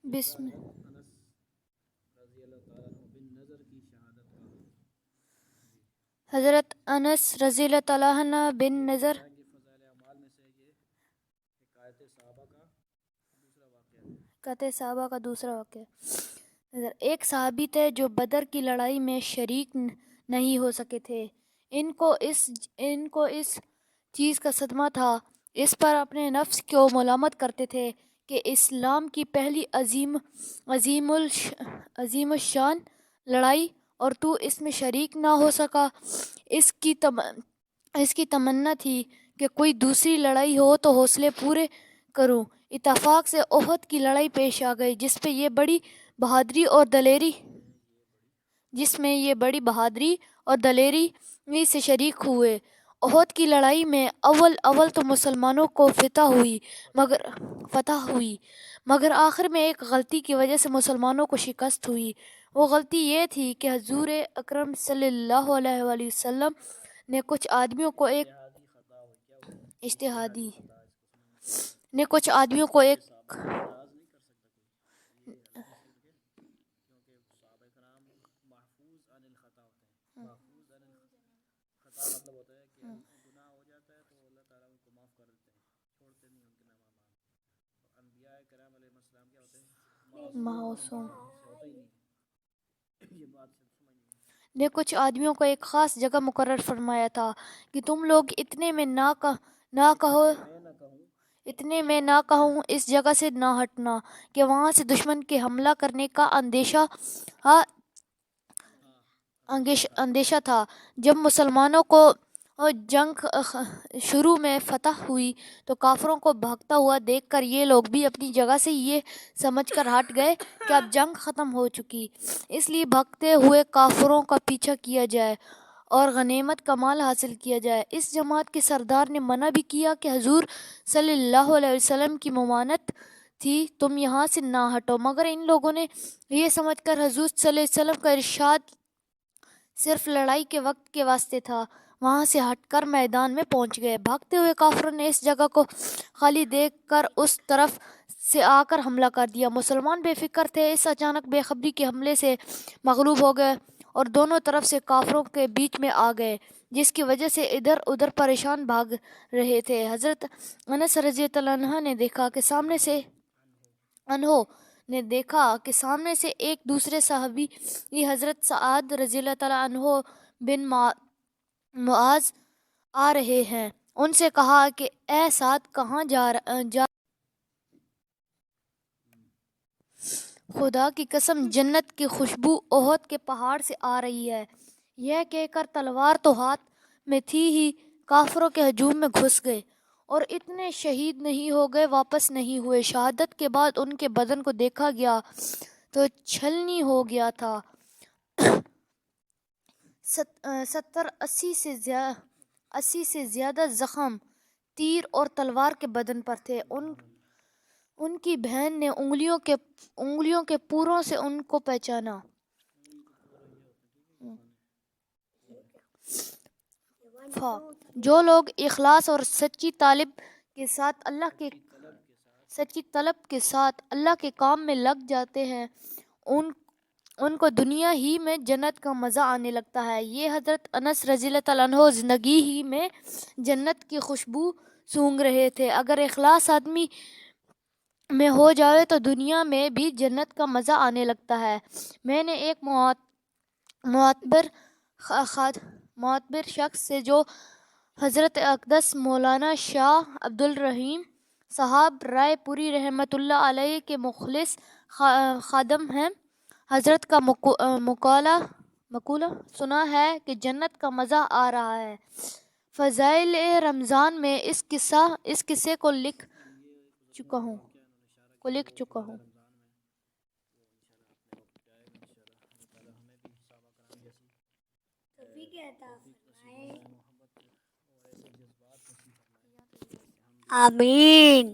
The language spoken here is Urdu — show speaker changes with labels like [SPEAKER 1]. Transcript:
[SPEAKER 1] بسم حضرت انس رضی اللہ تعالیٰ عنہ بن نظر قطع صحابہ کا دوسرا واقعہ۔ ایک صحابی تھے جو بدر کی لڑائی میں شریک نہیں ہو سکے تھے۔ ان کو اس چیز کا صدمہ تھا، اس پر اپنے نفس کو ملامت کرتے تھے کہ اسلام کی پہلی عظیم الشان لڑائی اور تو اس میں شریک نہ ہو سکا۔ اس کی تمنا تھی کہ کوئی دوسری لڑائی ہو تو حوصلے پورے کروں۔ اتفاق سے احد کی لڑائی پیش آ گئی جس میں یہ بڑی بہادری اور دلیری سے شریک ہوئے۔ احد کی لڑائی میں اول تو مسلمانوں کو فتح ہوئی مگر آخر میں ایک غلطی کی وجہ سے مسلمانوں کو شکست ہوئی۔ وہ غلطی یہ تھی کہ حضور اکرم صلی اللہ علیہ وآلہ وسلم نے کچھ آدمیوں کو ایک خاص جگہ مقرر فرمایا تھا کہ تم لوگ اتنے میں نہ کہوں اس جگہ سے نہ ہٹنا کہ وہاں سے دشمن کے حملہ کرنے کا اندیشہ تھا۔ جب مسلمانوں کو جنگ شروع میں فتح ہوئی تو کافروں کو بھاگتا ہوا دیکھ کر یہ لوگ بھی اپنی جگہ سے یہ سمجھ کر ہٹ گئے کہ اب جنگ ختم ہو چکی، اس لیے بھاگتے ہوئے کافروں کا پیچھا کیا جائے اور غنیمت کا مال حاصل کیا جائے۔ اس جماعت کے سردار نے منع بھی کیا کہ حضور صلی اللہ علیہ وسلم کی ممانعت تھی، تم یہاں سے نہ ہٹو، مگر ان لوگوں نے یہ سمجھ کر حضور صلی اللہ علیہ وسلم کا ارشاد صرف لڑائی کے وقت کے واسطے تھا، وہاں سے ہٹ کر میدان میں پہنچ گئے۔ بھاگتے ہوئے کافروں نے اس جگہ کو خالی دیکھ کر اس طرف سے آ کر حملہ کر دیا۔ مسلمان بے فکر تھے، اس اچانک بے خبری کے حملے سے مغلوب ہو گئے اور دونوں طرف سے کافروں کے بیچ میں آ گئے، جس کی وجہ سے ادھر ادھر پریشان بھاگ رہے تھے۔ حضرت انس رضی اللہ عنہ نے دیکھا کہ سامنے سے ایک دوسرے صحابی حضرت سعد رضی اللہ تعالیٰ عنہ بن معاذ آ رہے ہیں۔ ان سے کہا کہ اے سعد کہاں جا خدا کی قسم جنت کی خوشبو احد کے پہاڑ سے آ رہی ہے۔ یہ کہہ کر تلوار تو ہاتھ میں تھی ہی کافروں کے ہجوم میں گھس گئے اور اتنے شہید نہیں ہو گئے واپس نہیں ہوئے۔ شہادت کے بعد ان کے بدن کو دیکھا گیا تو چھلنی ہو گیا تھا۔ 70-80 سے زیادہ زخم تیر اور تلوار کے بدن پر تھے۔ ان کی بہن نے انگلیوں کے پوروں سے ان کو پہچانا۔ جو لوگ اخلاص اور سچی طلب کے ساتھ اللہ کے کام میں لگ جاتے ہیں ان کو دنیا ہی میں جنت کا مزہ آنے لگتا ہے۔ یہ حضرت انس رضی اللہ تعالیٰ عنہ زندگی ہی میں جنت کی خوشبو سونگھ رہے تھے۔ اگر اخلاص آدمی میں ہو جائے تو دنیا میں بھی جنت کا مزہ آنے لگتا ہے۔ میں نے ایک معتبر شخص سے جو حضرت اقدس مولانا شاہ عبد الرحیم صاحب رائے پوری رحمۃ اللہ علیہ کے مخلص خادم ہیں، حضرت کا مقولہ سنا ہے کہ جنت کا مزہ آ رہا ہے۔ فضائل رمضان میں اس قصے کو لکھ چکا ہوں۔
[SPEAKER 2] آمین۔